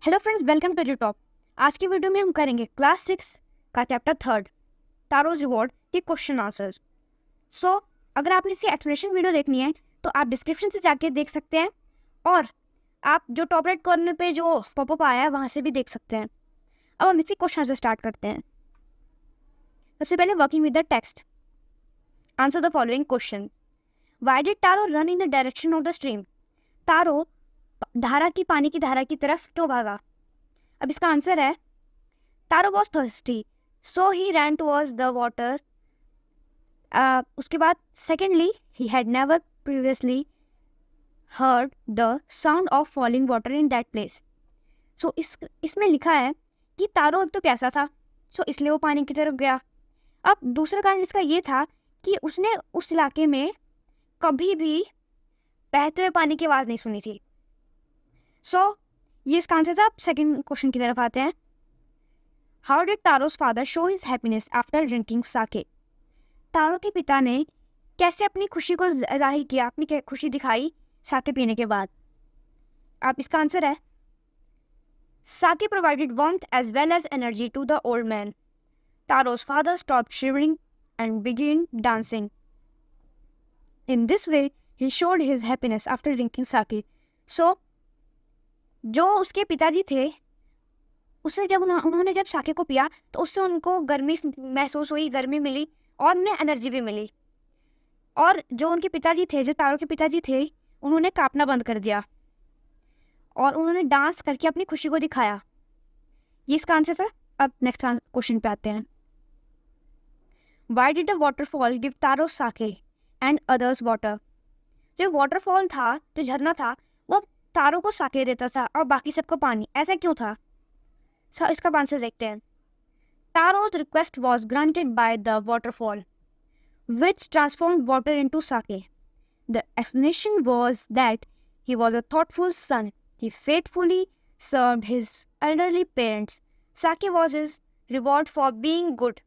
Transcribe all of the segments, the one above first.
Hello friends, welcome to top. आज की video में हम करेंगे क्लास 6 का चैप्टर 3 तारोज रिवॉर्ड के क्वेश्चन आंसर्स। अगर आपने इसकी एक्सप्लेनेशन वीडियो देखनी है तो आप डिस्क्रिप्शन से जाके देख सकते हैं, और आप जो टॉप राइट कॉर्नर पे जो पॉपअप आया है वहाँ से भी देख सकते हैं। अब हम इसी क्वेश्चन से स्टार्ट करते हैं। सबसे पहले working with the text, answer the following question. Why did Taro run in the direction of the stream? Taro पानी की धारा की तरफ क्यों भागा? अब इसका आंसर है Taro was thirsty so he ran towards the water. उसके बाद secondly he had never previously heard the sound of falling water in that place. इसमें लिखा है कि तारो अब तो प्यासा था, इसलिए वो पानी की तरफ गया। अब दूसरा कारण इसका ये था कि उसने उस इलाके में कभी भी बहते हुए पानी की आवाज़ नहीं सुनी थी। ये इसका आंसर था। अब सेकेंड क्वेश्चन की तरफ आते हैं। How did Taro's father show his happiness after drinking sake? Taro के पिता ने कैसे अपनी खुशी को जाहिर किया, अपनी खुशी दिखाई साके पीने के बाद? अब इसका आंसर है sake provided warmth as well as energy to the old man. Taro's father stopped shivering and begin dancing. In this way he showed his happiness after drinking sake. जो उसके पिताजी थे, उससे जब उन्होंने जब साके को पिया तो उससे उनको गर्मी महसूस हुई, गर्मी मिली और उन्हें एनर्जी भी मिली। और जो उनके पिताजी थे, जो तारो के पिताजी थे, उन्होंने कांपना बंद कर दिया और उन्होंने डांस करके अपनी खुशी को दिखाया। ये इसका आंसर था। अब नेक्स्ट क्वेश्चन पे आते हैं। Why did the waterfall give Taro sake and others water? जो वाटरफॉल था, जो झरना था, वो तारो को साके देता था और बाकी सबको पानी। ऐसा क्यों था? इसका आंसर देखते हैं। तारो's request was granted by the waterfall, which transformed water into sake. The explanation was that he was a thoughtful son. He faithfully served his elderly parents. Sake was his reward for being good.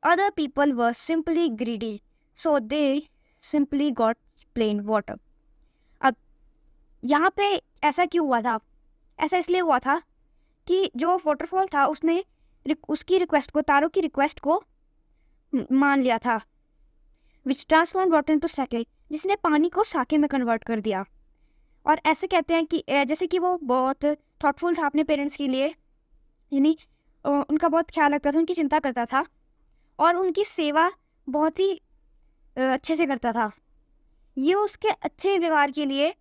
Other people were simply greedy, so they simply got plain water. अब यहाँ पे ऐसा क्यों हुआ था? ऐसा इसलिए हुआ था कि जो वाटरफॉल था उसने उसकी रिक्वेस्ट को, तारो की रिक्वेस्ट को मान लिया था। विच ट्रांसफॉर्म वाटर इनटू साके, जिसने पानी को साके में कन्वर्ट कर दिया। और ऐसे कहते हैं कि जैसे कि वो बहुत थॉटफुल था अपने पेरेंट्स के लिए, यानी उनका बहुत ख्याल रखता था, उनकी चिंता करता था और उनकी सेवा बहुत ही अच्छे से करता था। ये उसके अच्छे व्यवहार के लिए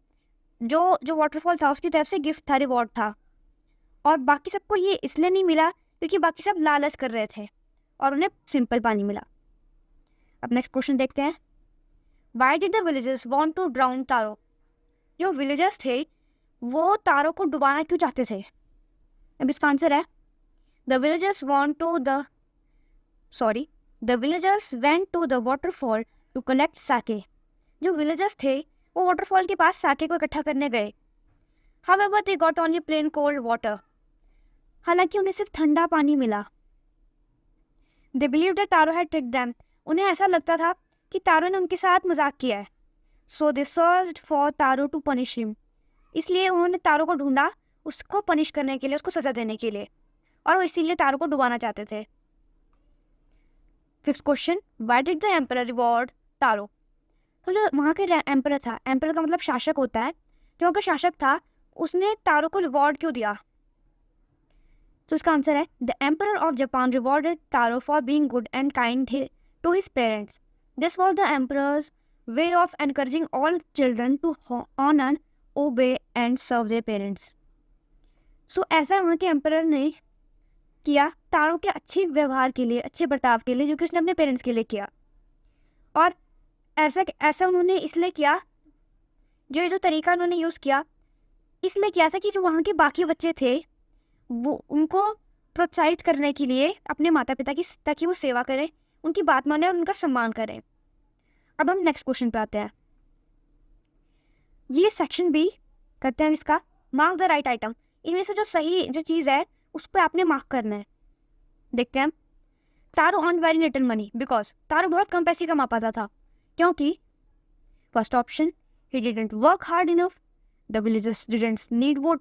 जो वाटरफॉल था उसकी तरफ से गिफ्ट था, रिवॉर्ड था। और बाकी सबको ये इसलिए नहीं मिला क्योंकि बाकी सब लालच कर रहे थे और उन्हें सिंपल पानी मिला। अब नेक्स्ट क्वेश्चन देखते हैं। Why did the villagers want to drown Taro? जो विलेजर्स थे वो तारो को डुबाना क्यों चाहते थे? अब इसका आंसर है the villagers went to the waterfall to collect sake. जो विलेजर्स थे वो वाटरफॉल के पास साके को इकट्ठा करने गए। However they got only plain cold water. हालांकि उन्हें सिर्फ ठंडा पानी मिला। They believe that Taro had tricked them. उन्हें ऐसा लगता था कि तारो ने उनके साथ मजाक किया है। So they searched for Taro to punish him. इसलिए उन्होंने तारो को ढूंढा, उसको पनिश करने के लिए, उसको सजा देने के लिए, और वो इसीलिए तारो को डुबाना चाहते थे। Fifth question, why did the emperor reward Taro? तो जो वहाँ के एम्परर था, एम्परर का मतलब शासक होता है, जो वहाँ का शासक था उसने तारो को रिवॉर्ड क्यों दिया? तो इसका आंसर है the emperor of Japan rewarded Taro for being good and kind to his parents. This was the emperor's way of encouraging all children to honour, obey and serve their parents. ऐसा वहाँ के emperor ने किया तारो के अच्छे व्यवहार के लिए, अच्छे बर्ताव के लिए, जो कि उसने अपने पेरेंट्स के लिए किया। और ऐसा उन्होंने इसलिए किया, जो तरीका उन्होंने यूज़ किया इसलिए किया था कि जो वहाँ के बाकी बच्चे थे वो उनको प्रोत्साहित करने के लिए अपने माता पिता की, ताकि वो सेवा करें, उनकी बात माने और उनका सम्मान करें। अब हम नेक्स्ट क्वेश्चन पे आते हैं। ये सेक्शन भी करते हैं इसका, मार्क द राइट आइटम। इनमें से जो सही जो चीज़ है उस पर आपने मार्क करना है। देखते हैं। Taro earn very little money because Taro बहुत कम पैसे कमा पाता था, क्योंकि first option he didn't work hard enough, the villagers didn't need wood,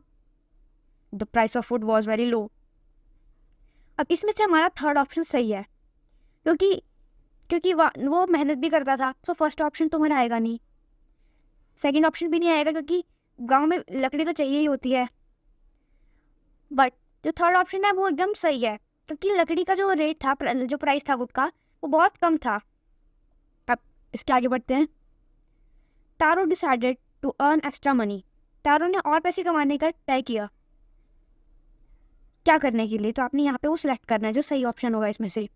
the price of food was very low. अब इसमें से हमारा थर्ड ऑप्शन सही है, क्योंकि क्योंकि वो मेहनत भी करता था, तो फर्स्ट ऑप्शन तो हमारा आएगा नहीं, सेकंड ऑप्शन भी नहीं आएगा, क्योंकि गांव में लकड़ी तो चाहिए ही होती है। बट जो थर्ड ऑप्शन है वो एकदम सही है, क्योंकि लकड़ी का जो रेट था, जो प्राइस था वुड का, वो बहुत कम था। अब इसके आगे बढ़ते हैं। Taro decided to earn extra money. Taro ने और पैसे कमाने का तय किया। क्या करने के लिए? तो आपने यहाँ पे वो सिलेक्ट करना है जो सही ऑप्शन होगा इसमें से।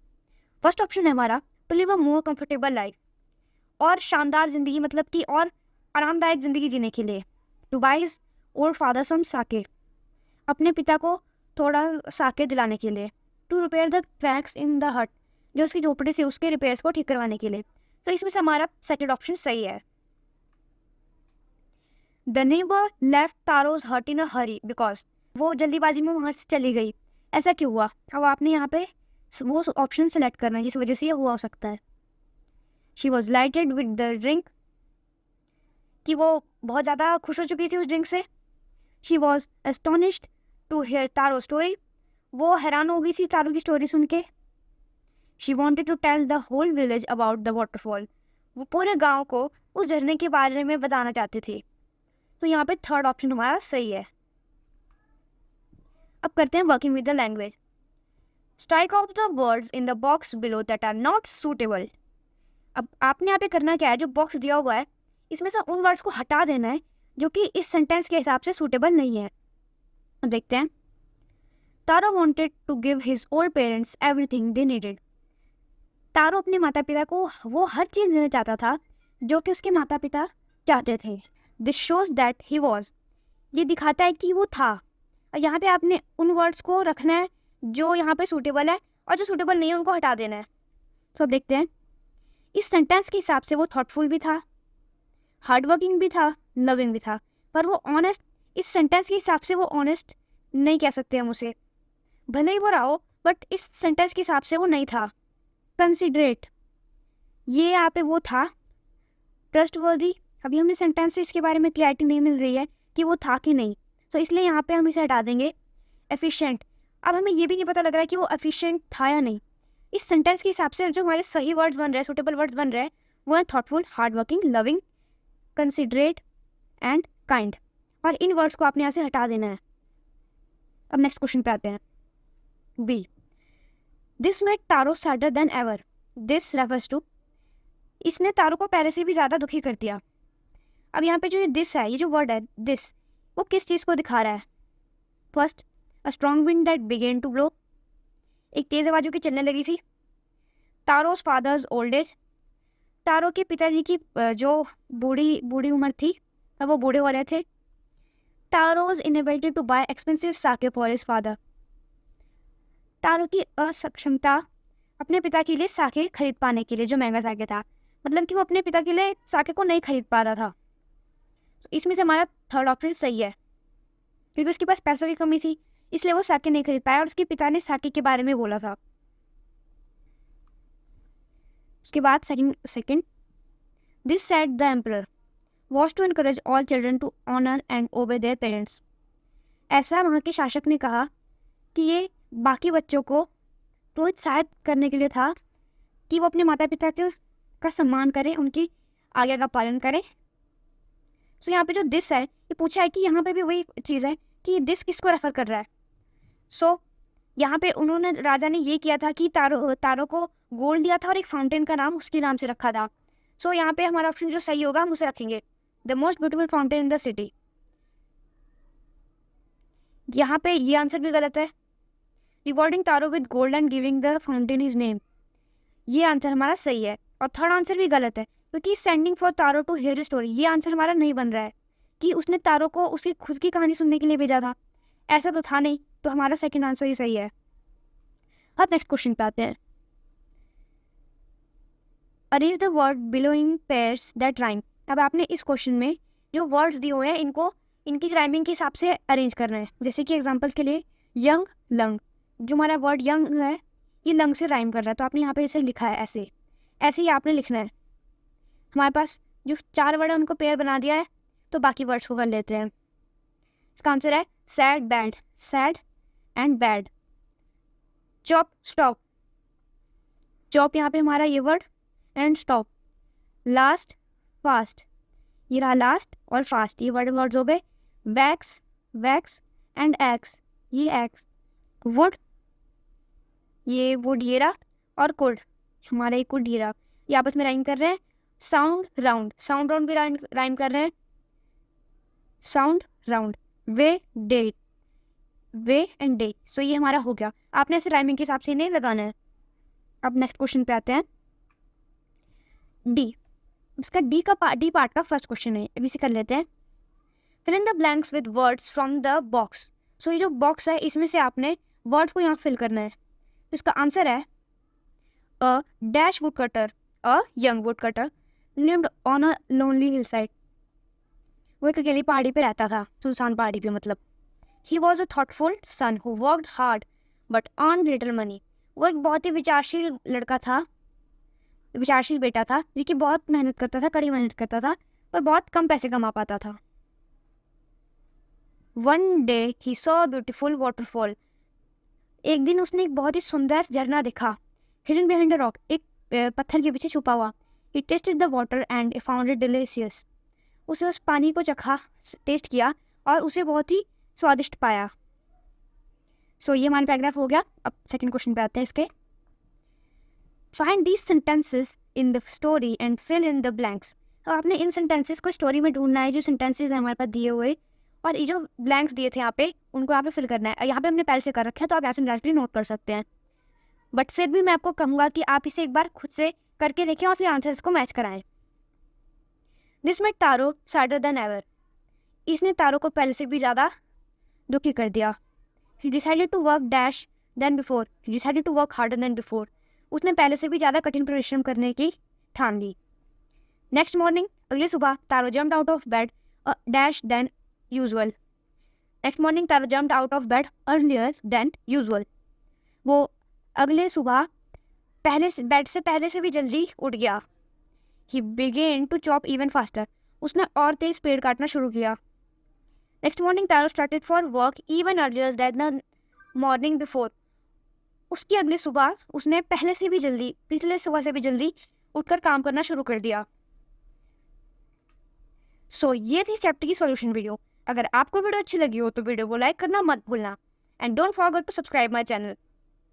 फर्स्ट ऑप्शन है हमारा to live a more comfortable life, और शानदार ज़िंदगी, मतलब कि और आरामदायक ज़िंदगी जीने के लिए। To buy his old father some sake, अपने पिता को थोड़ा साके दिलाने के लिए। To repair the cracks in the hut, जो उसकी झोपड़ी से उसके रिपेयर्स को ठीक करवाने के लिए। तो इसमें से हमारा सेकंड ऑप्शन सही है। द नेबर लेफ्ट तारोज हट इन अ हरी बिकॉज, वो जल्दीबाजी में वहाँ से चली गई। ऐसा क्यों हुआ? अब आपने यहाँ पे वो ऑप्शन सेलेक्ट करना है जिस वजह से ये हुआ हो सकता है। She was lighted with the drink, कि वो बहुत ज़्यादा खुश हो चुकी थी उस ड्रिंक से। She was astonished to hear Taro story, वो हैरान हो गई थी तारो की स्टोरी सुन के। She wanted to tell the whole village about the waterfall, वो पूरे गाँव को उस झरने के बारे में बताना चाहती थी। तो यहाँ पे थर्ड ऑप्शन हमारा सही है। अब करते हैं working with the language. Strike out the words in the box below that are not suitable. अब आपने यहाँ पे करना क्या है, जो बॉक्स दिया हुआ है इसमें से उन वर्ड्स को हटा देना है जो कि इस सेंटेंस के हिसाब से सूटेबल नहीं है। अब देखते हैं। Taro wanted to give his old parents everything they needed. Taro अपने माता पिता को वो हर चीज़ देना चाहता था जो कि उसके माता पिता चाहते थे। This shows that he was, ये दिखाता है कि वो था। और यहाँ पे आपने उन वर्ड्स को रखना है जो यहाँ पे सूटेबल है, और जो सूटेबल नहीं है उनको हटा देना है। तो अब देखते हैं। इस सेंटेंस के हिसाब से वो थॉटफुल भी था, हार्ड वर्किंग भी था, लविंग भी था, पर वो ऑनेस्ट, इस सेंटेंस के हिसाब से वो ऑनेस्ट नहीं कह सकते हम उसे। भले ही वो रहा हो, बट इस सेंटेंस के हिसाब से वो नहीं था। कंसिडरेट, ये यहाँ पे वो था। ट्रस्टवर्दी, अभी हमें सेंटेंस से इसके बारे में क्लैरिटी नहीं मिल रही है कि वो था कि नहीं, तो इसलिए यहाँ पे हम इसे हटा देंगे। एफिशिएंट, अब हमें ये भी नहीं पता लग रहा है कि वो एफिशिएंट था या नहीं। इस सेंटेंस के हिसाब से जो हमारे सही वर्ड्स बन रहे हैं, सूटेबल वर्ड्स बन रहे हैं, वो है thoughtful, hard working, loving, considerate and kind, और इन वर्ड्स को आपने यहाँ से हटा देना है। अब नेक्स्ट क्वेश्चन पे आते हैं। B, this made Taro sadder than ever. This refers to, इसने तारो को पहले से भी ज़्यादा दुखी कर दिया। अब यहाँ पे जो ये दिस है, ये जो वर्ड है दिस, वो किस चीज़ को दिखा रहा है? First, a strong wind that began to blow, एक तेज़ आवाज़ की चलने लगी थी। Taro's father's old age, Taro के पिताजी की जो बूढ़ी उम्र थी, अब वो बूढ़े हो रहे थे। Taro's inability to buy expensive sake for his father, Taro की असक्षमता अपने पिता के लिए साके खरीद पाने के लिए, जो महंगा साके था, मतलब कि वो अपने पिता के लिए साके को नहीं खरीद पा रहा था। तो इसमें से हमारा थर्ड ऑप्शन सही है, क्योंकि उसके पास पैसों की कमी थी, इसलिए वो साके नहीं खरीद पाया, और उसके पिता ने साके के बारे में बोला था। उसके बाद second, this said the emperor was to encourage all children to honour and obey their parents. ऐसा वहाँ के शासक ने कहा कि ये बाकी बच्चों को प्रोत्साहित करने के लिए था कि वो अपने माता पिता का सम्मान करें, उनकी आज्ञा का पालन करें। तो यहाँ पे जो दिस है, ये पूछा है कि यहाँ पे भी वही चीज़ है कि दिस किसको रेफर कर रहा है। सो यहाँ पे उन्होंने, राजा ने ये किया था कि तारों को गोल्ड दिया था और एक फाउंटेन का नाम उसके नाम से रखा था। सो यहाँ पे हमारा ऑप्शन जो सही होगा हम उसे रखेंगे, the most beautiful fountain in the city. यहाँ पे ये आंसर भी गलत है। Rewarding taro with gold and giving the fountain his name, ये आंसर हमारा सही है। और थर्ड आंसर भी गलत है, क्योंकि sending for Taro to hear story, ये आंसर हमारा नहीं बन रहा है कि उसने तारो को उसकी खुद की कहानी सुनने के लिए भेजा था, ऐसा तो था नहीं। तो हमारा सेकंड आंसर ही सही है। अब नेक्स्ट क्वेश्चन पे आते हैं। Arrange the word below in pairs that rhyme. अब आपने इस क्वेश्चन में जो वर्ड्स दिए हुए हैं इनको इनकी राइमिंग के हिसाब से अरेंज करना है। जैसे कि एग्जांपल के लिए यंग लंग, जो हमारा वर्ड यंग है ये लंग से राइम कर रहा है, तो आपने यहाँ पे इसे लिखा है ऐसे ऐसे ही आपने लिखना है। हमारे पास जो 4 वर्ड है उनको पेयर बना दिया है, तो बाकी वर्ड्स को कर लेते हैं। इसका आंसर है sad bad, sad and bad. Chop stop, chop यहाँ पे हमारा ये word, and stop. Last fast, ये रहा लास्ट और फास्ट, ये वर्ड्स हो गए। वैक्स, वैक्स एंड एक्स, ये एक्स। वुड, ये वुड ये रहा, और कुड, हमारा ये कुड ये रहा, ये आपस में राइम कर रहे हैं। साउंड राउंड, साउंड राउंड भी राइम कर रहे हैं, sound round. Way day, way and day. So ये हमारा हो गया, आपने ऐसे राइमिंग के हिसाब से नहीं लगाना है। अब नेक्स्ट क्वेश्चन पे आते हैं, डी। इसका डी पार्ट का फर्स्ट क्वेश्चन है, अभी से कर लेते हैं। Fill in the blanks with words from the box. So ये जो बॉक्स है इसमें से आपने वर्ड्स को यहाँ फिल करना है। तो इसका आंसर है a dash would cutter, a young would cutter lived on a lonely hill side. वो एक अकेली पहाड़ी पे रहता था, सुनसान पहाड़ी पे मतलब। He was a thoughtful son who worked hard but earn little money. वो एक बहुत ही विचारशील लड़का था, विचारशील बेटा था, जो कि बहुत मेहनत करता था, कड़ी मेहनत करता था, पर बहुत कम पैसे कमा पाता था। One day he saw beautiful waterfall. एक दिन उसने एक बहुत ही सुंदर झरना देखा। हिडन बिहाइंड अ रॉक, एक पत्थर के पीछे छुपा हुआ। He tested the water and found it delicious. उसे उस पानी को चखा, टेस्ट किया और उसे बहुत ही स्वादिष्ट पाया। सो ये हमारा पैराग्राफ हो गया। अब सेकंड क्वेश्चन पे आते हैं इसके। Find these sentences in the story and fill in the blanks. अब आपने इन सेंटेंसेस को स्टोरी में ढूंढना है, जो सेंटेंसेस हैं हमारे पास दिए हुए, और ये जो ब्लैंक्स दिए थे यहाँ पे, उनको यहाँ पे फिल करना है। यहाँ पे हमने पहले से कर रखा है, तो आप ऐसे डायरेक्टली नोट कर सकते हैं। बट फिर भी मैं आपको कहूँगा कि आप इसे एक बार खुद से करके देखें और फिर आंसर्स को मैच कराएं। This made Taro sadder than ever. इसने तारो को पहले से भी ज़्यादा दुखी कर दिया। He decided to work dash than before, he decided to work harder than before. उसने पहले से भी ज़्यादा कठिन परिश्रम करने की ठान ली। नेक्स्ट मॉर्निंग, अगली सुबह, Taro jumped out of bed dash than usual. Next morning Taro jumped out of bed earlier than usual. वो अगले सुबह बेड से पहले से भी जल्दी उठ गया। He began to chop even faster. उसने और तेज पेड़ काटना शुरू किया। Next morning Taro started for work even earlier than the morning before. उसकी अगली सुबह उसने पहले से भी जल्दी, पिछले सुबह से भी जल्दी उठकर काम करना शुरू कर दिया। सो ये थी चैप्टर की सॉल्यूशन वीडियो। अगर आपको वीडियो अच्छी लगी हो तो वीडियो को लाइक करना मत भूलना, and don't forget to subscribe my channel.